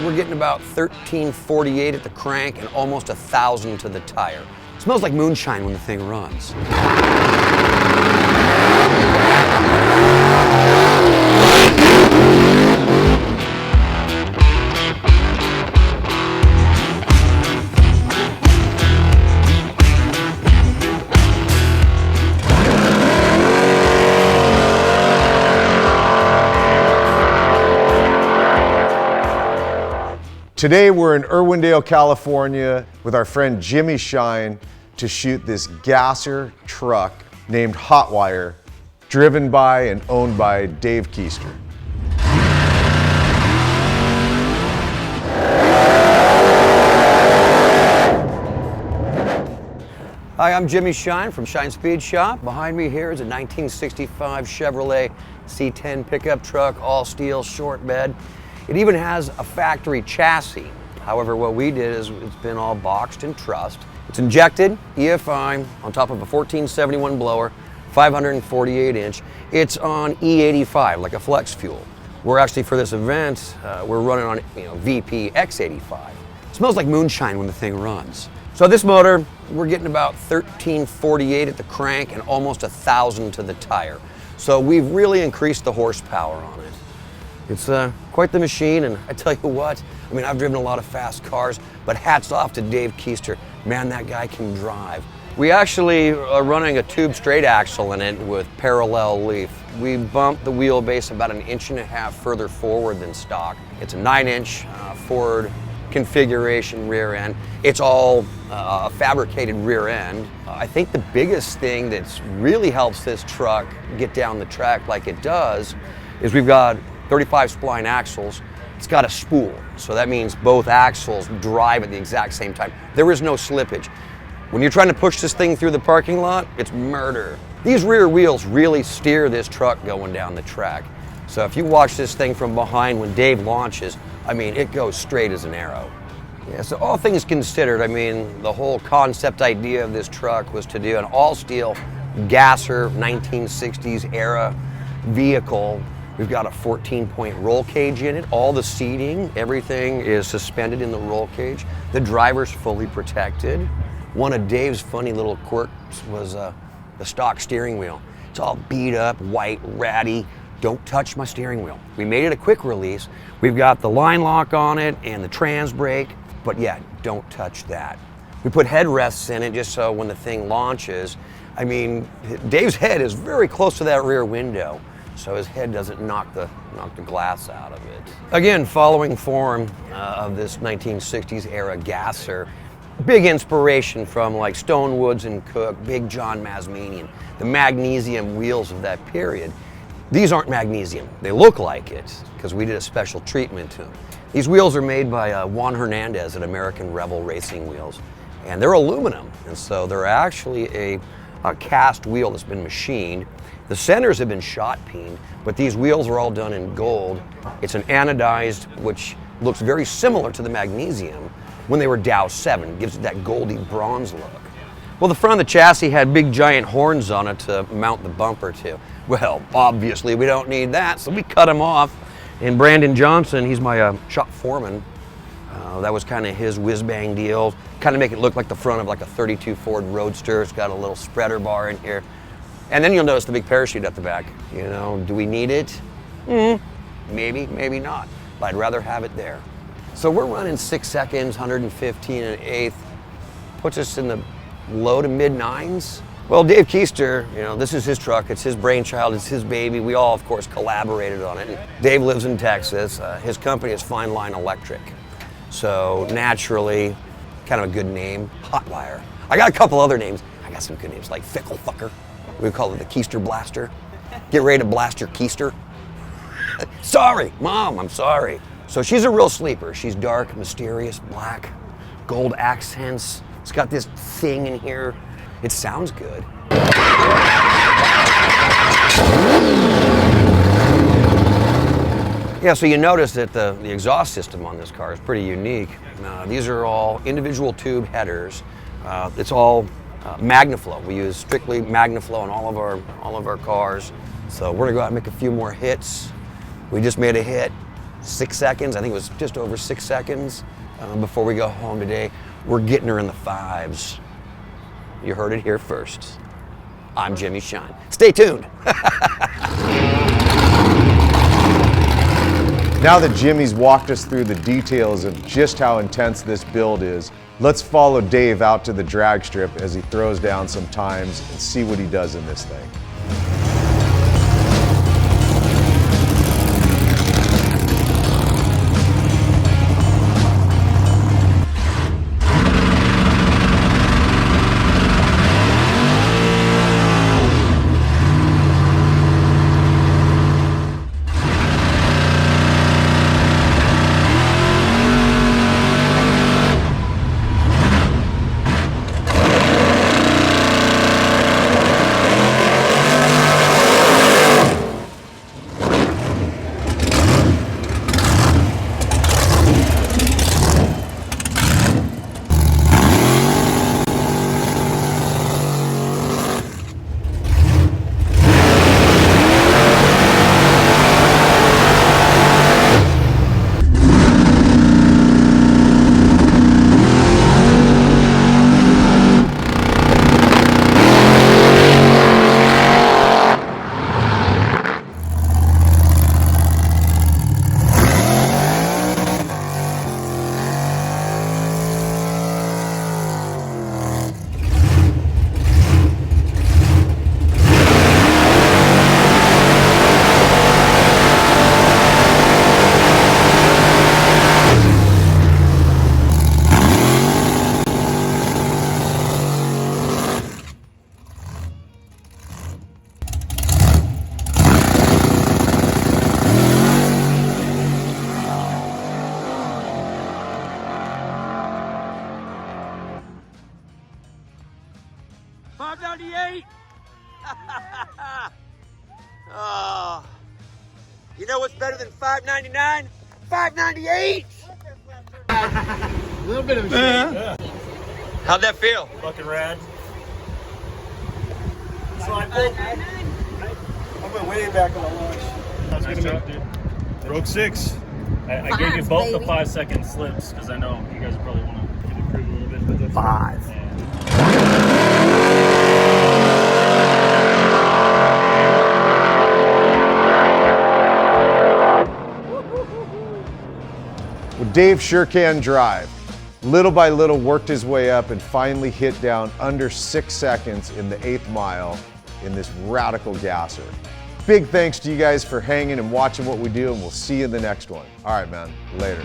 we're getting about 1348 at the crank and almost 1,000 to the tire. It smells like moonshine when the thing runs. Today we're in Irwindale, California with our friend Jimmy Shine to shoot this gasser truck named Hotwire, driven by and owned by Dave Keister. Hi, I'm Jimmy Shine from Shine Speed Shop. Behind me here is a 1965 Chevrolet C10 pickup truck, all steel, short bed. It even has a factory chassis. However, what we did is it's been all boxed and trussed. It's injected EFI on top of a 1471 blower, 548 inch. It's on E85, like a flex fuel. We're actually, for this event, we're running on VP X85. It smells like moonshine when the thing runs. So this motor, we're getting about 1348 at the crank and almost 1,000 to the tire. So we've really increased the horsepower on it. It's quite the machine, and I tell you what, I mean, I've driven a lot of fast cars, but hats off to Dave Keister. Man, that guy can drive. We actually are running a tube straight axle in it with parallel leaf. We bumped the wheelbase about 1.5 inches further forward than stock. It's a 9-inch Ford configuration rear end. It's all a fabricated rear end. I think the biggest thing that's really helps this truck get down the track like it does is we've got 35 spline axles. It's got a spool, so that means both axles drive at the exact same time. There is no slippage. When you're trying to push this thing through the parking lot, it's murder. These rear wheels really steer this truck going down the track. So if you watch this thing from behind when Dave launches, I mean, it goes straight as an arrow. Yeah, so all things considered, I mean, the whole concept idea of this truck was to do an all-steel gasser 1960s era vehicle. We've got a 14-point roll cage in it. All the seating, everything is suspended in the roll cage. The driver's fully protected. One of Dave's funny little quirks was the stock steering wheel. It's all beat up, white, ratty. Don't touch my steering wheel. We made it a quick release. We've got the line lock on it and the trans brake, but yeah, don't touch that. We put headrests in it just so when the thing launches, I mean, Dave's head is very close to that rear window, so his head doesn't knock the glass out of it. Again, following form of this 1960s era gasser, big inspiration from like Stone Woods and Cook, Big John Masmanian, the magnesium wheels of that period. These aren't magnesium. They look like it because we did a special treatment to them. These wheels are made by Juan Hernandez at American Rebel Racing Wheels, and they're aluminum, and so they're actually a cast wheel that's been machined. The centers have been shot peened, but these wheels are all done in gold. It's an anodized, which looks very similar to the magnesium when they were Dow 7. It gives it that goldy bronze look. Well, the front of the chassis had big giant horns on it to mount the bumper to. Well, obviously we don't need that, so we cut them off. And Brandon Johnson, he's my shop foreman. That was kind of his whiz-bang deal. Kind of make it look like the front of like a 32 Ford Roadster. It's got a little spreader bar in here. And then you'll notice the big parachute at the back. You know, do we need it? Maybe, maybe not. But I'd rather have it there. So we're running 6 seconds, 115 1/8. Puts us in the low to mid 9s. Well, Dave Keister, you know, this is his truck. It's his brainchild. It's his baby. We all, of course, collaborated on it. Dave lives in Texas. His company is Fine Line Electric. So naturally, kind of a good name, Hotwire. I got a couple other names. I got some good names like Fickle Fucker. We call it the Keister Blaster. Get ready to blast your Keister. Sorry, Mom, I'm sorry. So she's a real sleeper. She's dark, mysterious, black, gold accents. It's got this thing in here. It sounds good. Yeah, so you notice that the exhaust system on this car is pretty unique. These are all individual tube headers. It's all MagnaFlow. We use strictly MagnaFlow on all of our cars. So we're gonna go out and make a few more hits. We just made a hit. 6 seconds. I think it was just over 6 seconds before we go home today. We're getting her in the 5s. You heard it here first. I'm Jimmy Shine. Stay tuned. Now that Jimmy's walked us through the details of just how intense this build is, let's follow Dave out to the drag strip as he throws down some times and see what he does in this thing. $5.98. Oh, you know what's better than $5.99? $5.98. A little bit of a shake. How'd that feel? Fucking rad. So I went way back on the launch. Nice job, dude. Broke 6. I gave you both the 5-second slips because I know you guys probably want to improve a little bit. But that's 5. Yeah. Well, Dave sure can drive. Little by little worked his way up and finally hit down under 6 seconds in the 8th mile in this radical gasser. Big thanks to you guys for hanging and watching what we do, and we'll see you in the next one. All right, man, later.